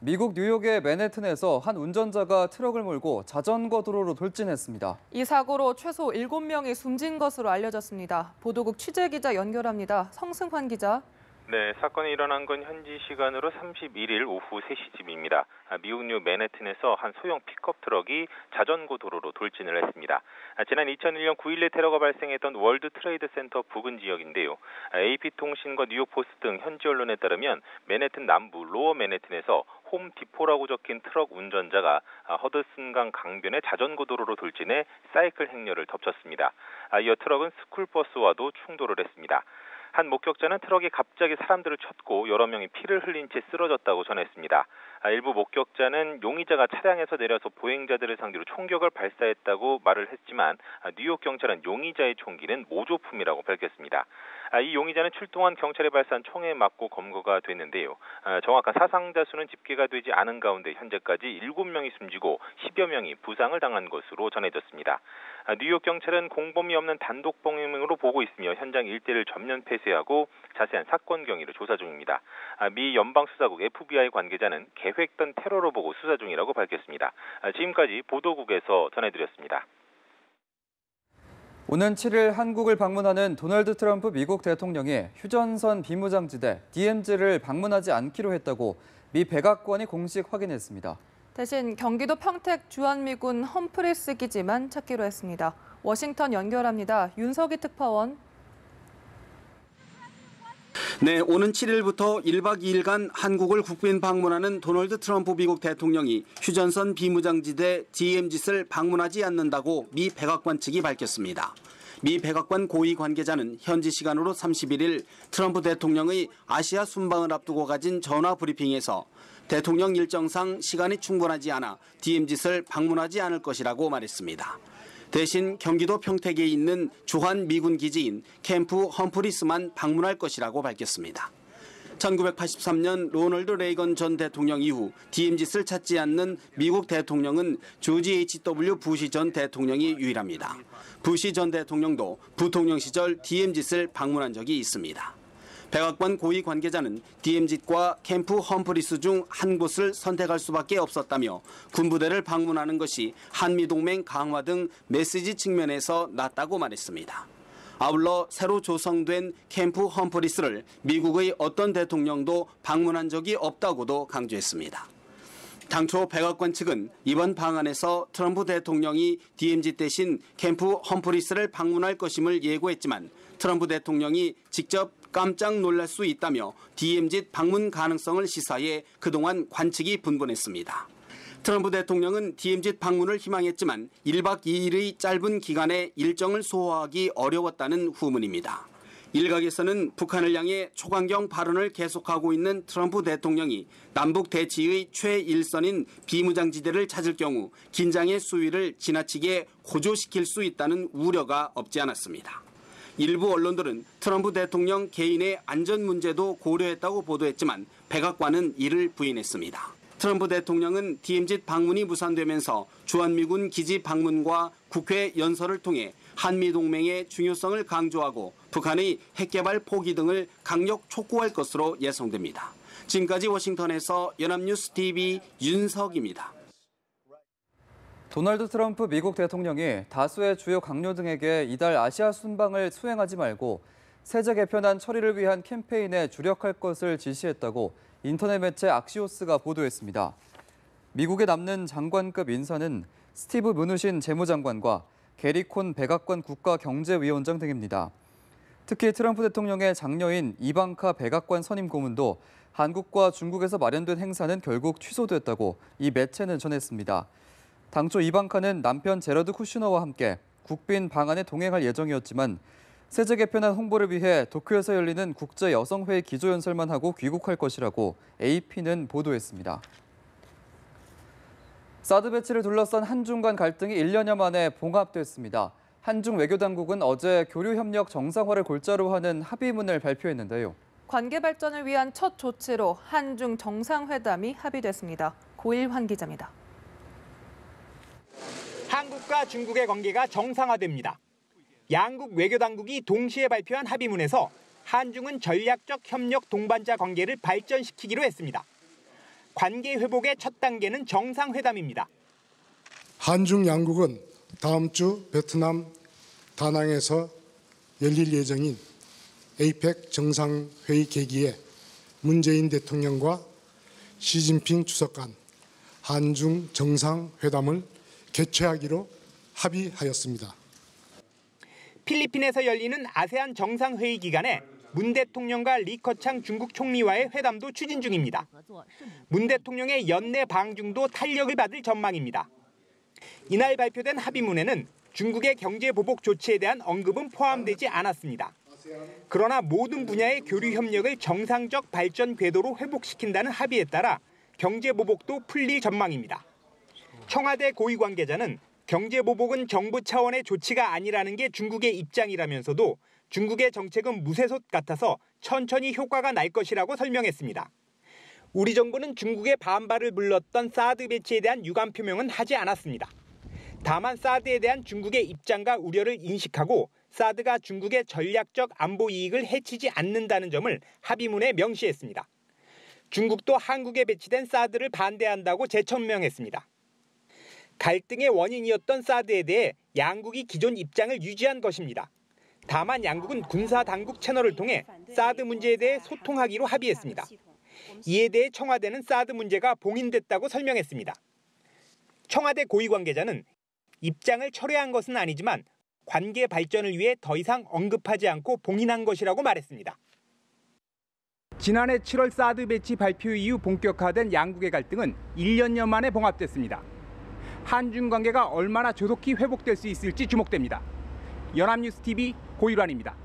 미국 뉴욕의 맨해튼에서 한 운전자가 트럭을 몰고 자전거 도로로 돌진했습니다. 이 사고로 최소 7명이 숨진 것으로 알려졌습니다. 보도국 취재기자 연결합니다. 성승환 기자. 네, 사건이 일어난 건 현지 시간으로 31일 오후 3시쯤입니다. 미국 뉴 맨해튼에서 한 소형 픽업 트럭이 자전거 도로로 돌진을 했습니다. 지난 2001년 9.11 테러가 발생했던 월드 트레이드 센터 부근 지역인데요. AP통신과 뉴욕 포스트 등 현지 언론에 따르면 맨해튼 남부 로어 맨해튼에서 홈 디포라고 적힌 트럭 운전자가 허드슨강 강변의 자전거 도로로 돌진해 사이클 행렬을 덮쳤습니다. 이어 트럭은 스쿨버스와도 충돌을 했습니다. 한 목격자는 트럭이 갑자기 사람들을 쳤고 여러 명이 피를 흘린 채 쓰러졌다고 전했습니다. 일부 목격자는 용의자가 차량에서 내려서 보행자들을 상대로 총격을 발사했다고 말을 했지만 뉴욕 경찰은 용의자의 총기는 모조품이라고 밝혔습니다. 이 용의자는 출동한 경찰에 발사한 총에 맞고 검거가 됐는데요. 정확한 사상자 수는 집계가 되지 않은 가운데 현재까지 7명이 숨지고 10여 명이 부상을 당한 것으로 전해졌습니다. 뉴욕 경찰은 공범이 없는 단독 범행으로 보고 있으며 현장 일대를 전면 폐쇄하고 자세한 사건 경위를 조사 중입니다. 미 연방수사국 FBI 관계자는 계획된 테러로 보고 수사 중이라고 밝혔습니다. 지금까지 보도국에서 전해드렸습니다. 오는 7일 한국을 방문하는 도널드 트럼프 미국 대통령이 휴전선 비무장지대 DMZ를 방문하지 않기로 했다고 미 백악관이 공식 확인했습니다. 대신 경기도 평택 주한미군 험프리스 기지만 찾기로 했습니다. 워싱턴 연결합니다. 윤석희 특파원. 네, 오는 7일부터 1박 2일간 한국을 국빈 방문하는 도널드 트럼프 미국 대통령이 휴전선 비무장지대 DMZ를 방문하지 않는다고 미 백악관 측이 밝혔습니다. 미 백악관 고위 관계자는 현지 시간으로 31일 트럼프 대통령의 아시아 순방을 앞두고 가진 전화 브리핑에서 대통령 일정상 시간이 충분하지 않아 DMZ를 방문하지 않을 것이라고 말했습니다. 대신 경기도 평택에 있는 주한 미군 기지인 캠프 험프리스만 방문할 것이라고 밝혔습니다. 1983년 로널드 레이건 전 대통령 이후 DMZ를 찾지 않는 미국 대통령은 조지 H.W. 부시 전 대통령이 유일합니다. 부시 전 대통령도 부통령 시절 DMZ를 방문한 적이 있습니다. 백악관 고위 관계자는 DMZ과 캠프 험프리스 중 한 곳을 선택할 수밖에 없었다며 군부대를 방문하는 것이 한미동맹 강화 등 메시지 측면에서 낫다고 말했습니다. 아울러 새로 조성된 캠프 험프리스를 미국의 어떤 대통령도 방문한 적이 없다고도 강조했습니다. 당초 백악관 측은 이번 방안에서 트럼프 대통령이 DMZ 대신 캠프 험프리스를 방문할 것임을 예고했지만 트럼프 대통령이 직접 깜짝 놀랄 수 있다며 DMZ 방문 가능성을 시사해 그동안 관측이 분분했습니다. 트럼프 대통령은 DMZ 방문을 희망했지만 1박 2일의 짧은 기간에 일정을 소화하기 어려웠다는 후문입니다. 일각에서는 북한을 향해 초강경 발언을 계속하고 있는 트럼프 대통령이 남북 대치의 최일선인 비무장지대를 찾을 경우 긴장의 수위를 지나치게 고조시킬 수 있다는 우려가 없지 않았습니다. 일부 언론들은 트럼프 대통령 개인의 안전 문제도 고려했다고 보도했지만 백악관은 이를 부인했습니다. 트럼프 대통령은 DMZ 방문이 무산되면서 주한미군 기지 방문과 국회 연설을 통해 한미동맹의 중요성을 강조하고 북한의 핵개발 포기 등을 강력 촉구할 것으로 예상됩니다. 지금까지 워싱턴에서 연합뉴스TV 윤석입니다. 도널드 트럼프 미국 대통령이 다수의 주요 강요 등에게 이달 아시아 순방을 수행하지 말고 세제 개편안 처리를 위한 캠페인에 주력할 것을 지시했다고 인터넷 매체 악시오스가 보도했습니다. 미국에 남는 장관급 인사는 스티브 므누신 재무장관과 게리 콘 백악관 국가경제위원장 등입니다. 특히 트럼프 대통령의 장녀인 이방카 백악관 선임 고문도 한국과 중국에서 마련된 행사는 결국 취소됐다고 이 매체는 전했습니다. 당초 이방카는 남편 제러드 쿠슈너와 함께 국빈 방한에 동행할 예정이었지만 세제 개편안 홍보를 위해 도쿄에서 열리는 국제 여성회의 기조연설만 하고 귀국할 것이라고 AP는 보도했습니다. 사드 배치를 둘러싼 한중 간 갈등이 1년여 만에 봉합됐습니다. 한중 외교당국은 어제 교류협력 정상화를 골자로 하는 합의문을 발표했는데요. 관계 발전을 위한 첫 조치로 한중 정상회담이 합의됐습니다. 고일환 기자입니다. 한국과 중국의 관계가 정상화됩니다. 양국 외교당국이 동시에 발표한 합의문에서 한중은 전략적 협력 동반자 관계를 발전시키기로 했습니다. 관계 회복의 첫 단계는 정상회담입니다. 한중 양국은 다음 주 베트남 다낭에서 열릴 예정인 APEC 정상회의 계기에 문재인 대통령과 시진핑 주석 간 한중 정상회담을 개최하기로 합의하였습니다. 필리핀에서 열리는 아세안 정상회의 기간에 문 대통령과 리커창 중국 총리와의 회담도 추진 중입니다. 문 대통령의 연내 방중도 탄력을 받을 전망입니다. 이날 발표된 합의문에는 중국의 경제 보복 조치에 대한 언급은 포함되지 않았습니다. 그러나 모든 분야의 교류 협력을 정상적 발전 궤도로 회복시킨다는 합의에 따라 경제 보복도 풀릴 전망입니다. 청와대 고위 관계자는 경제 보복은 정부 차원의 조치가 아니라는 게 중국의 입장이라면서도 중국의 정책은 무쇠솥 같아서 천천히 효과가 날 것이라고 설명했습니다. 우리 정부는 중국의 반발을 불렀던 사드 배치에 대한 유감 표명은 하지 않았습니다. 다만 사드에 대한 중국의 입장과 우려를 인식하고 사드가 중국의 전략적 안보 이익을 해치지 않는다는 점을 합의문에 명시했습니다. 중국도 한국에 배치된 사드를 반대한다고 재천명했습니다. 갈등의 원인이었던 사드에 대해 양국이 기존 입장을 유지한 것입니다. 다만 양국은 군사당국 채널을 통해 사드 문제에 대해 소통하기로 합의했습니다. 이에 대해 청와대는 사드 문제가 봉인됐다고 설명했습니다. 청와대 고위 관계자는 입장을 철회한 것은 아니지만 관계 발전을 위해 더 이상 언급하지 않고 봉인한 것이라고 말했습니다. 지난해 7월 사드 배치 발표 이후 본격화된 양국의 갈등은 1년여 만에 봉합됐습니다. 한중 관계가 얼마나 조속히 회복될 수 있을지 주목됩니다. 연합뉴스TV 고일환입니다.